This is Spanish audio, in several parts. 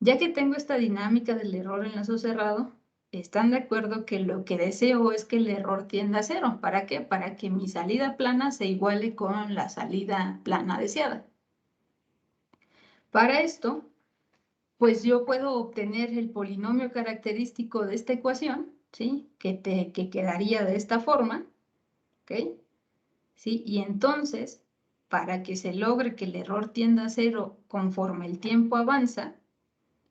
Ya que tengo esta dinámica del error en lazo cerrado, ¿están de acuerdo que lo que deseo es que el error tienda a cero? ¿Para qué? Para que mi salida plana se iguale con la salida plana deseada. Para esto, pues yo puedo obtener el polinomio característico de esta ecuación, ¿sí? Que quedaría de esta forma, ¿ok? ¿Sí? Y entonces, para que se logre que el error tienda a cero conforme el tiempo avanza,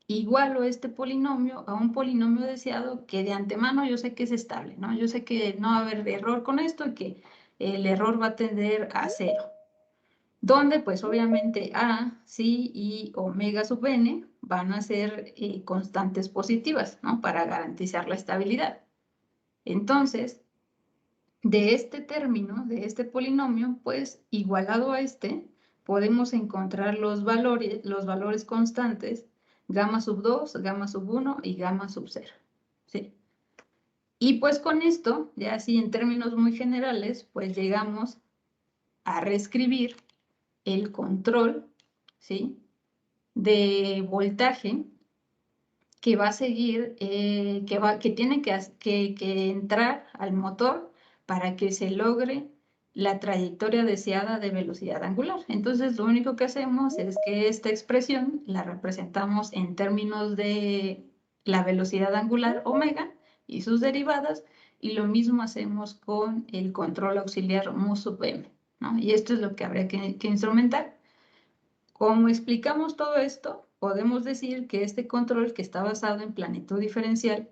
igualo este polinomio a un polinomio deseado que de antemano yo sé que es estable, ¿no? Yo sé que no va a haber error con esto y que el error va a tender a cero. Donde pues obviamente A, sí y omega sub n van a ser constantes positivas, ¿no? Para garantizar la estabilidad. Entonces, de este término, de este polinomio, pues igualado a este, podemos encontrar los valores constantes gamma sub 2, gamma sub 1 y gamma sub 0. ¿Sí? Y pues con esto, ya así en términos muy generales, pues llegamos a reescribir el control, ¿sí? De voltaje que va a seguir, que tiene que entrar al motor para que se logre la trayectoria deseada de velocidad angular. Entonces, lo único que hacemos es que esta expresión la representamos en términos de la velocidad angular omega y sus derivadas, y lo mismo hacemos con el control auxiliar mu sub m, ¿no? Y esto es lo que habría que instrumentar. Como explicamos todo esto, podemos decir que este control, que está basado en planitud diferencial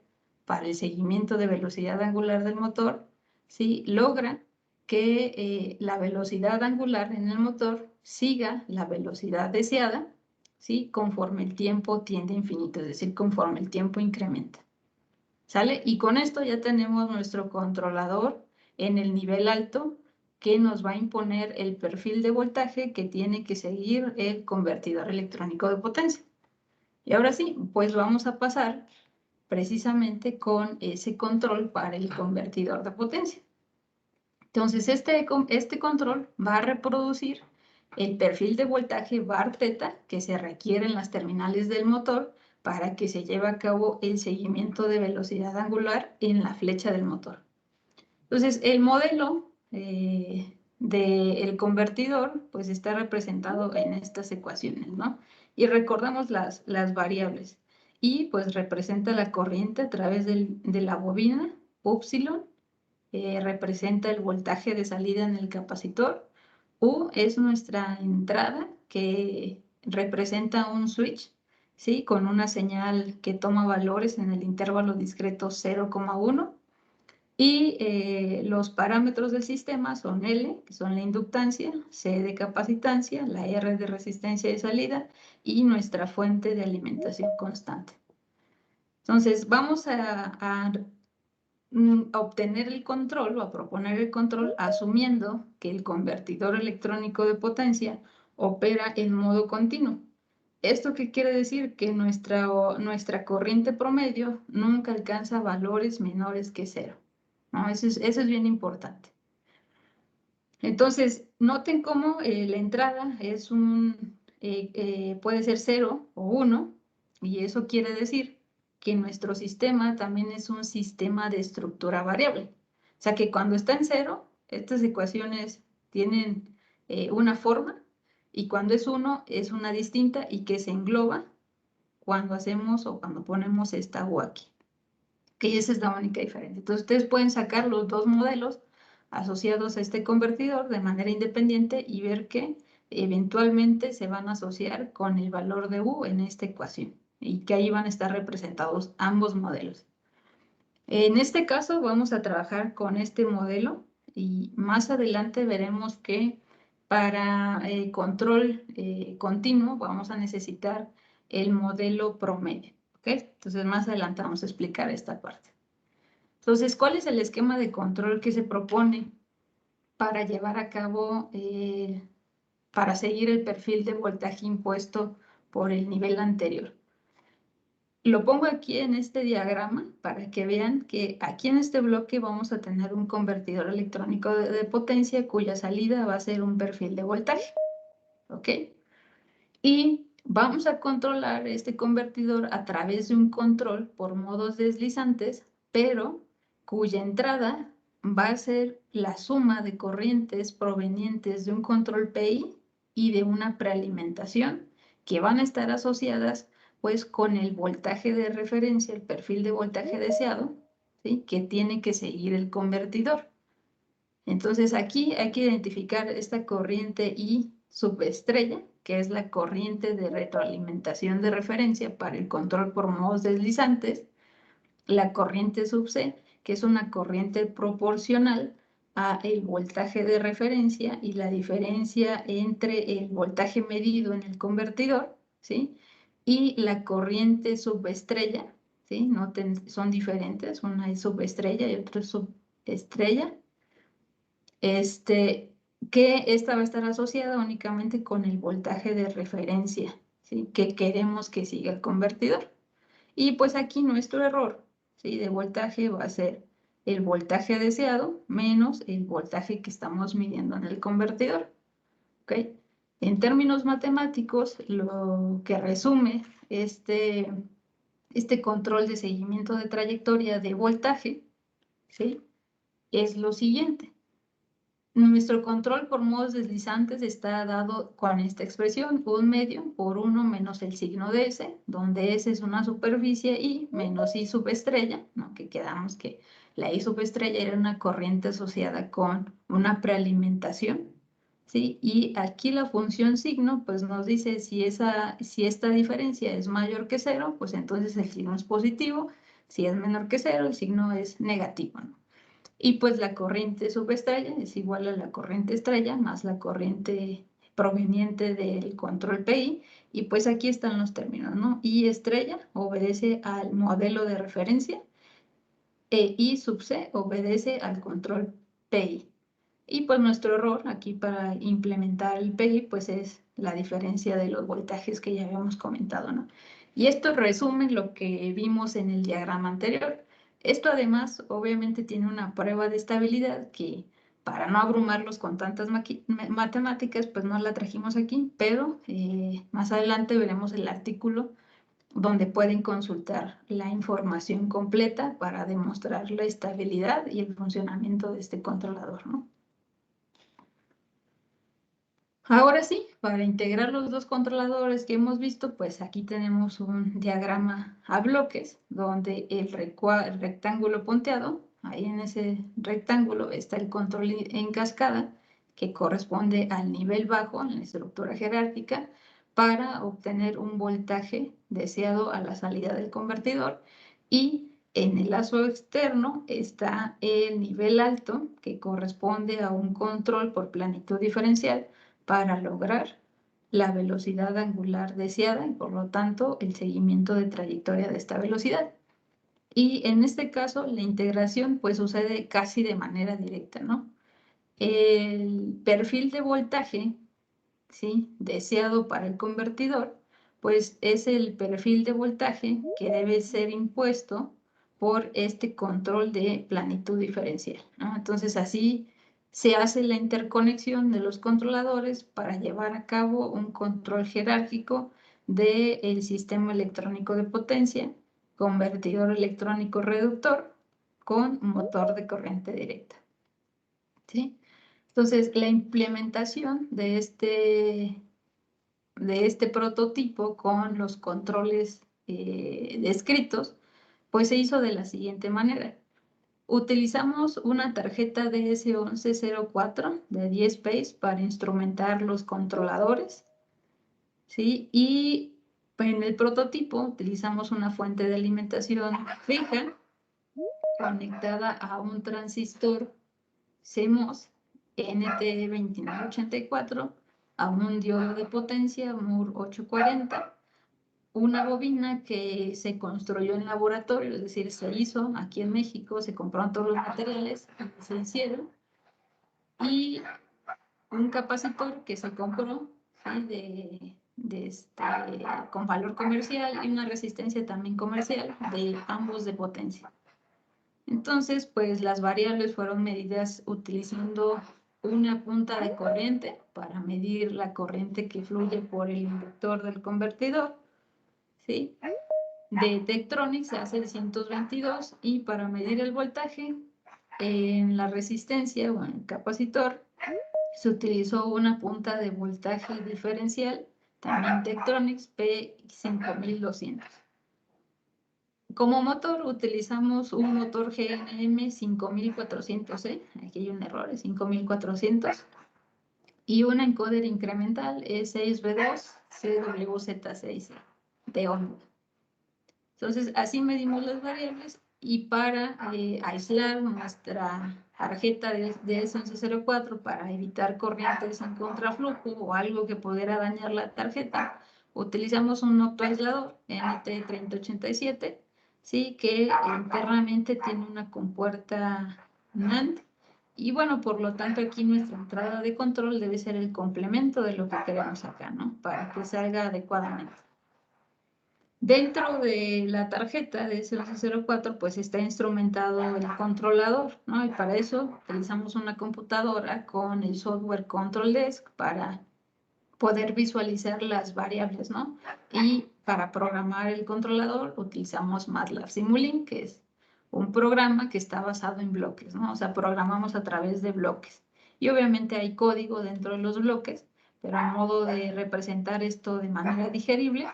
para el seguimiento de velocidad angular del motor, ¿sí? Logra que la velocidad angular en el motor siga la velocidad deseada, ¿sí? Conforme el tiempo tiende a infinito, es decir, conforme el tiempo incrementa. ¿Sale? Y con esto ya tenemos nuestro controlador en el nivel alto, que nos va a imponer el perfil de voltaje que tiene que seguir el convertidor electrónico de potencia. Y ahora sí, pues vamos a pasar precisamente con ese control para el convertidor de potencia. Entonces, este control va a reproducir el perfil de voltaje bar teta que se requiere en las terminales del motor para que se lleve a cabo el seguimiento de velocidad angular en la flecha del motor. Entonces, el modelo del convertidor pues está representado en estas ecuaciones, ¿no? Y recordamos las variables. Y pues representa la corriente a través de la bobina, upsilon, representa el voltaje de salida en el capacitor. U es nuestra entrada, que representa un switch, ¿sí? Con una señal que toma valores en el intervalo discreto 0,1. Y los parámetros del sistema son L, que son la inductancia, C de capacitancia, la R de resistencia de salida y nuestra fuente de alimentación constante. Entonces, vamos a obtener el control o a proponer el control asumiendo que el convertidor electrónico de potencia opera en modo continuo. ¿Esto qué quiere decir? Que nuestra corriente promedio nunca alcanza valores menores que cero, ¿no? Eso es bien importante. Entonces, noten cómo la entrada es puede ser 0 o 1, y eso quiere decir que nuestro sistema también es un sistema de estructura variable. O sea que cuando está en 0, estas ecuaciones tienen una forma, y cuando es 1 es una distinta y que se engloba cuando hacemos o cuando ponemos esta U aquí. Que esa es la única diferencia. Entonces, ustedes pueden sacar los dos modelos asociados a este convertidor de manera independiente y ver que eventualmente se van a asociar con el valor de U en esta ecuación, y que ahí van a estar representados ambos modelos. En este caso vamos a trabajar con este modelo, y más adelante veremos que para control continuo vamos a necesitar el modelo promedio. ¿Ok? Entonces más adelante vamos a explicar esta parte. Entonces, ¿cuál es el esquema de control que se propone para llevar a cabo, para seguir el perfil de voltaje impuesto por el nivel anterior? Lo pongo aquí en este diagrama para que vean que aquí en este bloque vamos a tener un convertidor electrónico de potencia cuya salida va a ser un perfil de voltaje. ¿Ok? Y Vamos a controlar este convertidor a través de un control por modos deslizantes, pero cuya entrada va a ser la suma de corrientes provenientes de un control PI y de una prealimentación que van a estar asociadas pues con el voltaje de referencia, el perfil de voltaje deseado, ¿sí?, que tiene que seguir el convertidor. Entonces aquí hay que identificar esta corriente I subestrella, que es la corriente de retroalimentación de referencia para el control por modos deslizantes, la corriente sub C, que es una corriente proporcional a el voltaje de referencia y la diferencia entre el voltaje medido en el convertidor, ¿sí?, y la corriente subestrella, ¿sí? Son diferentes, una es subestrella y otra es subestrella. Que esta va a estar asociada únicamente con el voltaje de referencia, ¿sí?, que queremos que siga el convertidor. Y pues aquí nuestro error, ¿sí?, de voltaje va a ser el voltaje deseado menos el voltaje que estamos midiendo en el convertidor. ¿Ok? En términos matemáticos, lo que resume este control de seguimiento de trayectoria de voltaje, ¿sí?, es lo siguiente. Nuestro control por modos deslizantes está dado con esta expresión, 1 medio por 1 menos el signo de S, donde S es una superficie I menos I subestrella, ¿no?, que quedamos que la I subestrella era una corriente asociada con una prealimentación, ¿sí? Y aquí la función signo pues nos dice si esta diferencia es mayor que 0, pues entonces el signo es positivo, si es menor que 0, el signo es negativo, ¿no? Y pues la corriente subestrella es igual a la corriente estrella más la corriente proveniente del control PI. Y pues aquí están los términos, ¿no? I estrella obedece al modelo de referencia e I sub C obedece al control PI. Y pues nuestro error aquí para implementar el PI pues es la diferencia de los voltajes que ya habíamos comentado, ¿no? Y esto resume lo que vimos en el diagrama anterior. Esto además obviamente tiene una prueba de estabilidad que para no abrumarlos con tantas matemáticas pues no la trajimos aquí, pero más adelante veremos el artículo donde pueden consultar la información completa para demostrar la estabilidad y el funcionamiento de este controlador, ¿no? Ahora sí, para integrar los dos controladores que hemos visto, pues aquí tenemos un diagrama a bloques donde el rectángulo punteado, ahí en ese rectángulo está el control en cascada que corresponde al nivel bajo en la estructura jerárquica para obtener un voltaje deseado a la salida del convertidor, y en el lazo externo está el nivel alto que corresponde a un control por planitud diferencial para lograr la velocidad angular deseada y por lo tanto el seguimiento de trayectoria de esta velocidad. Y en este caso la integración pues sucede casi de manera directa, ¿no? El perfil de voltaje, ¿sí?, deseado para el convertidor pues es el perfil de voltaje que debe ser impuesto por este control de planitud diferencial, ¿no? Entonces así se hace la interconexión de los controladores para llevar a cabo un control jerárquico del sistema electrónico de potencia, convertidor electrónico reductor con motor de corriente directa, ¿sí? Entonces, la implementación de este prototipo con los controles descritos, pues se hizo de la siguiente manera. Utilizamos una tarjeta DS1104 de 10 pays para instrumentar los controladores, ¿sí? Y en el prototipo utilizamos una fuente de alimentación fija conectada a un transistor CMOS NT2984, a un diodo de potencia MUR 840, una bobina que se construyó en laboratorio, es decir, se hizo aquí en México, se compraron todos los materiales, se hicieron, y un capacitor que se compró, ¿sí?, con valor comercial, y una resistencia también comercial de ambos de potencia. Entonces, pues las variables fueron medidas utilizando una punta de corriente para medir la corriente que fluye por el inductor del convertidor, ¿sí? De Tektronix A622, y para medir el voltaje en la resistencia o en el capacitor se utilizó una punta de voltaje diferencial, también Tektronix P5200. Como motor utilizamos un motor GNM 5400E, aquí hay un error, es 5400, y un encoder incremental E6B2 CWZ6 de onda. Entonces, así medimos las variables, y para aislar nuestra tarjeta de S1104 para evitar corrientes en contraflujo o algo que pudiera dañar la tarjeta, utilizamos un optoaislador NT3087, ¿sí? Que internamente tiene una compuerta NAND, y bueno, por lo tanto aquí nuestra entrada de control debe ser el complemento de lo que queremos acá, ¿no? Para que salga adecuadamente. Dentro de la tarjeta de S1104, pues está instrumentado el controlador, ¿no? Y para eso utilizamos una computadora con el software Control Desk para poder visualizar las variables, ¿no? Y para programar el controlador utilizamos MATLAB Simulink, que es un programa que está basado en bloques, ¿no? O sea, programamos a través de bloques. Y obviamente hay código dentro de los bloques, pero a modo de representar esto de manera digerible,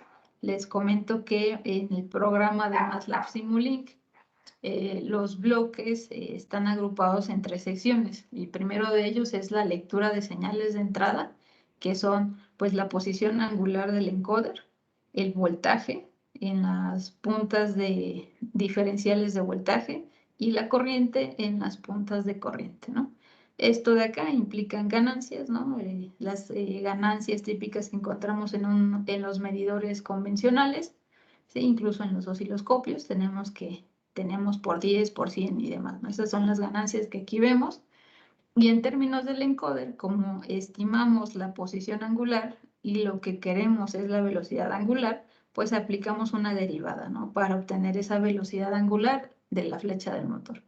les comento que en el programa de MATLAB Simulink los bloques están agrupados en 3 secciones. El primero de ellos es la lectura de señales de entrada, que son pues la posición angular del encoder, el voltaje en las puntas de diferenciales de voltaje y la corriente en las puntas de corriente, ¿no? Esto de acá implican ganancias, ¿no? Las ganancias típicas que encontramos en los medidores convencionales, ¿sí? Incluso en los osciloscopios tenemos por 10, por 100 y demás, ¿no? Esas son las ganancias que aquí vemos. Y en términos del encoder, como estimamos la posición angular y lo que queremos es la velocidad angular, pues aplicamos una derivada, ¿no? Para obtener esa velocidad angular de la flecha del motor.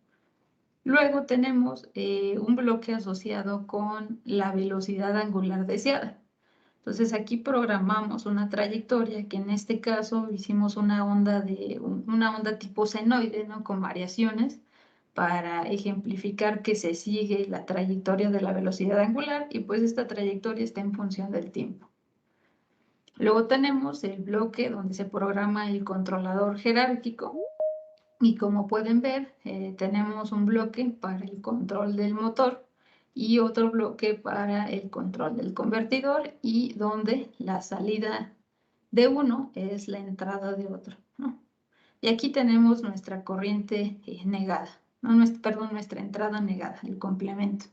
Luego tenemos un bloque asociado con la velocidad angular deseada. Entonces aquí programamos una trayectoria que en este caso hicimos una onda tipo senoide, ¿no? Con variaciones para ejemplificar que se sigue la trayectoria de la velocidad angular, y pues esta trayectoria está en función del tiempo. Luego tenemos el bloque donde se programa el controlador jerárquico, y como pueden ver tenemos un bloque para el control del motor y otro bloque para el control del convertidor, y donde la salida de uno es la entrada de otro, ¿no? Y aquí tenemos nuestra corriente negada, ¿no? Perdón, nuestra entrada negada, el complemento.